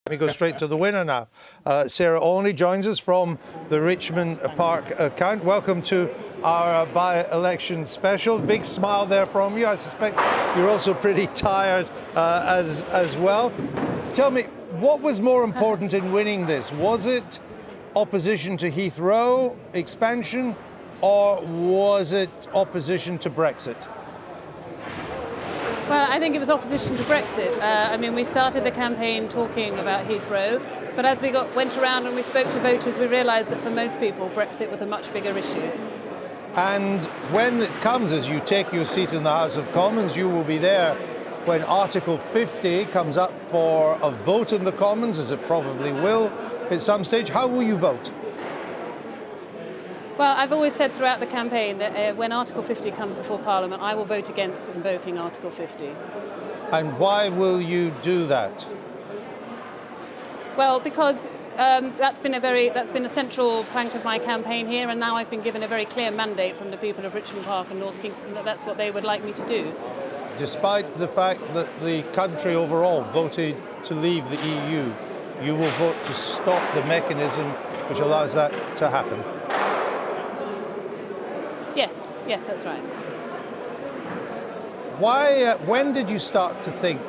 We go straight to the winner now. Sarah Olney joins us from the Richmond Park account. Welcome to our by-election special. Big smile there from you. I suspect you're also pretty tired as well. Tell me, what was more important in winning this? Was it opposition to Heathrow expansion, or was it opposition to Brexit? Well, I think it was opposition to Brexit. I mean, we started the campaign talking about Heathrow, but as we went around and we spoke to voters, we realised that for most people, Brexit was a much bigger issue. And when it comes, as you take your seat in the House of Commons, you will be there when Article 50 comes up for a vote in the Commons, as it probably will at some stage. How will you vote? Well, I've always said throughout the campaign that when Article 50 comes before Parliament, I will vote against invoking Article 50. And why will you do that? Well, because that's been a central plank of my campaign here, and now I've been given a very clear mandate from the people of Richmond Park and North Kingston that that's what they would like me to do. Despite the fact that the country overall voted to leave the EU, you will vote to stop the mechanism which allows that to happen? Yes, that's right. Why? When did you start to think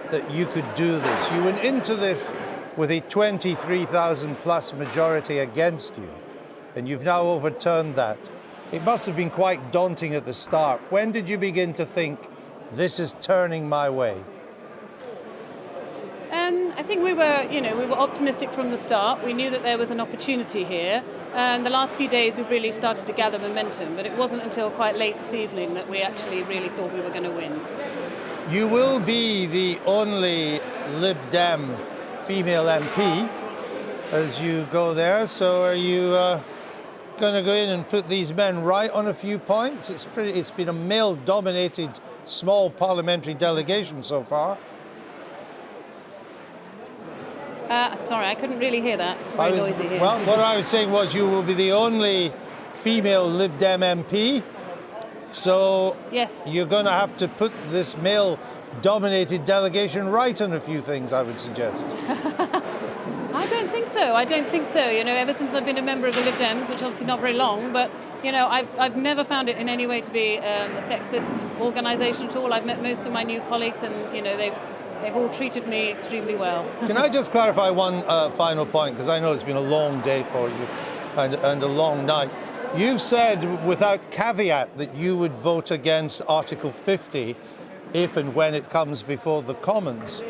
that you could do this? You went into this with a 23,000 plus majority against you, and you've now overturned that. It must have been quite daunting at the start. When did you begin to think, this is turning my way? I think we were optimistic from the start. We knew that there was an opportunity here. And the last few days we've really started to gather momentum, but it wasn't until quite late this evening that we actually really thought we were going to win. You will be the only LibDem female MP as you go there, so are you going to go in and put these men right on a few points? It's been a male-dominated small parliamentary delegation so far. Sorry, I couldn't really hear that. It's very noisy here. Well, what I was saying was you will be the only female LibDem MP. So yes, you're going to have to put this male-dominated delegation right on a few things, I would suggest. I don't think so. I don't think so. You know, ever since I've been a member of the Lib Dems, which obviously not very long, but you know, I've never found it in any way to be a sexist organisation at all. I've met most of my new colleagues, and you know, they've all treated me extremely well. Can I just clarify one final point, because I know it's been a long day for you and a long night. You've said without caveat that you would vote against Article 50 if and when it comes before the Commons.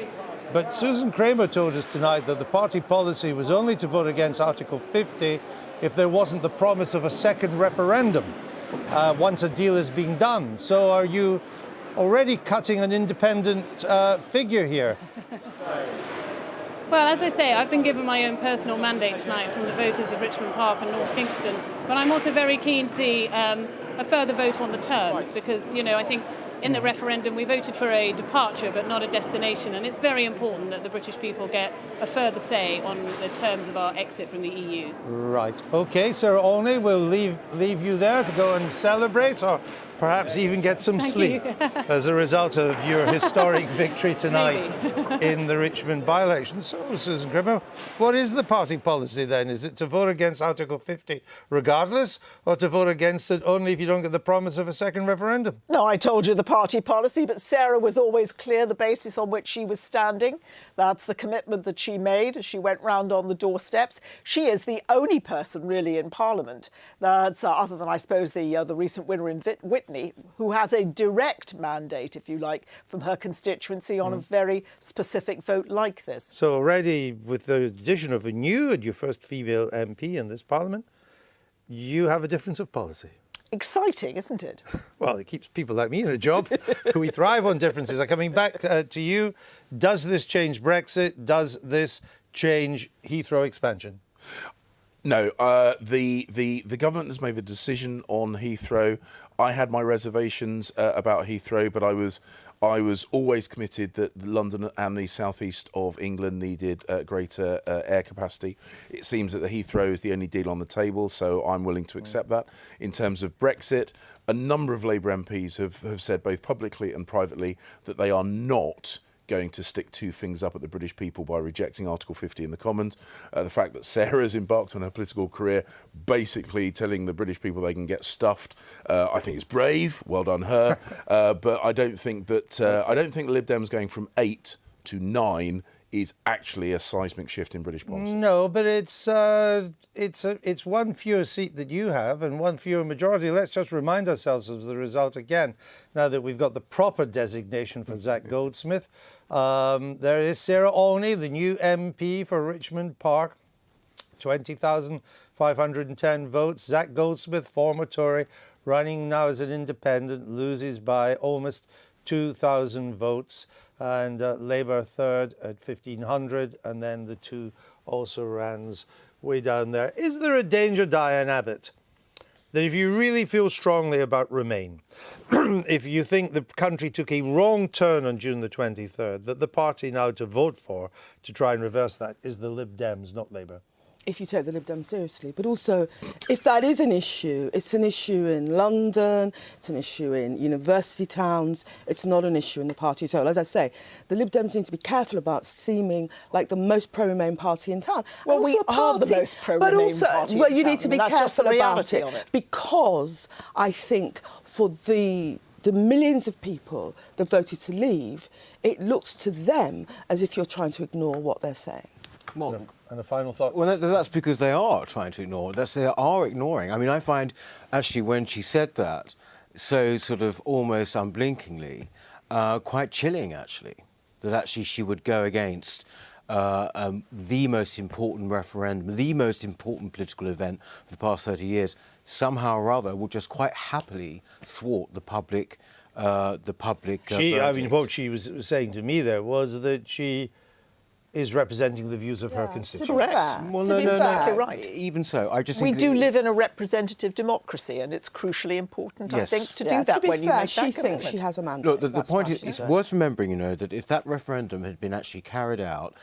But Susan Kramer told us tonight that the party policy was only to vote against Article 50 if there wasn't the promise of a second referendum once a deal is being done. So are you already cutting an independent figure here? Well, as I say, I've been given my own personal mandate tonight from the voters of Richmond Park and North Kingston, but I'm also very keen to see a further vote on the terms, because, you know, I think in the referendum we voted for a departure but not a destination, and it's very important that the British people get a further say on the terms of our exit from the EU. Right. OK, Sarah Olney, we'll leave you there to go and celebrate, or perhaps even get some sleep as a result of your historic victory tonight in the Richmond by-election. So, Susan Kramer, what is the party policy then? Is it to vote against Article 50 regardless, or to vote against it only if you don't get the promise of a second referendum? No, I told you the party policy, but Sarah was always clear the basis on which she was standing. That's the commitment that she made as she went round on the doorsteps. She is the only person really in Parliament that's, other than I suppose the recent winner in Whitney, who has a direct mandate, if you like, from her constituency on a very specific vote like this. So already, with the addition of you and your first female MP in this Parliament, you have a difference of policy. Exciting, isn't it? Well, it keeps people like me in a job. We thrive on differences. Coming back to you, does this change Brexit? Does this change Heathrow expansion? No, the government has made the decision on Heathrow. I had my reservations about Heathrow, but I was always committed that London and the southeast of England needed greater air capacity. It seems that the Heathrow is the only deal on the table, so I'm willing to accept that. In terms of Brexit, a number of Labour MPs have said both publicly and privately that they are not going to stick two fingers up at the British people by rejecting Article 50 in the Commons. The fact that Sarah's embarked on her political career basically telling the British people they can get stuffed, I think is brave. Well done her. But I don't think that Lib Dem's going from 8 to 9 is actually a seismic shift in British policy. No, but it's one fewer seat that you have and one fewer majority. Let's just remind ourselves of the result again, now that we've got the proper designation for Zac Goldsmith. There is Sarah Olney, the new MP for Richmond Park, 20,510 votes. Zac Goldsmith, former Tory, running now as an independent, loses by almost 2,000 votes. And Labour third at 1,500, and then the two also rans way down there. Is there a danger, Diane Abbott, that if you really feel strongly about Remain, if you think the country took a wrong turn on June the 23rd, that the party now to vote for to try and reverse that is the Lib Dems, not Labour? If you take the Lib Dem seriously. But also, if that is an issue, it's an issue in London, it's an issue in university towns, it's not an issue in the party as a whole. As I say, the Lib Dems need to be careful about seeming like the most pro-Remain party in town. Well, we are the most pro-Remain party in well, you town. need to be That's just careful the about reality it, of it. because I think for the millions of people that voted to leave, it looks to them as if you're trying to ignore what they're saying. Well, and a final thought. Well, that's because they are trying to ignore. They are ignoring. I mean, I find actually when she said that, so sort of almost unblinkingly, quite chilling actually, that actually she would go against the most important referendum, the most important political event of the past 30 years, somehow or other will just quite happily thwart the public. I mean, what she was saying to me there was that she is representing the views of her constituents. Correct. Well, To be no. exactly right. Even so, I just We think do live in a representative democracy, and it's crucially important, I Yes. think, to Yeah, do that to be when you fair, make she that thinks commitment. she has a mandate. Look, the That's point why is, she's it's doing worth remembering, that if that referendum had been actually carried out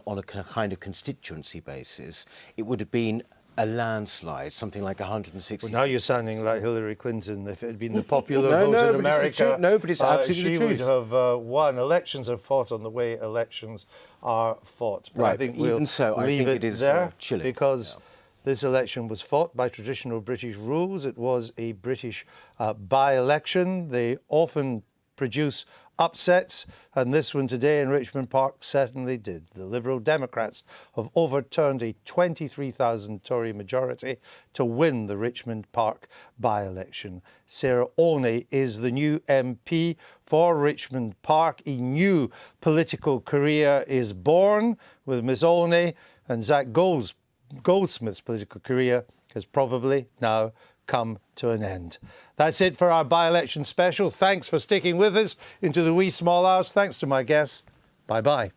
on a kind of constituency basis, it would have been a landslide, something like 160. Well, now you're sounding like Hillary Clinton. If it had been the popular No, vote in but it's the America, truth. No, but it's absolutely she the would truth. have won. Elections are fought on the way elections are fought. But I Right, think but we'll even so, I leave think it it is, there chilling. because this election was fought by traditional British rules. It was a British by-election. They often produce upsets, and this one today in Richmond Park certainly did. The Liberal Democrats have overturned a 23,000 Tory majority to win the Richmond Park by-election. Sarah Olney is the new MP for Richmond Park. A new political career is born with Miss Olney, and Zac Goldsmith's political career has probably now come to an end. That's it for our by-election special. Thanks for sticking with us into the wee small hours. Thanks to my guests. Bye-bye.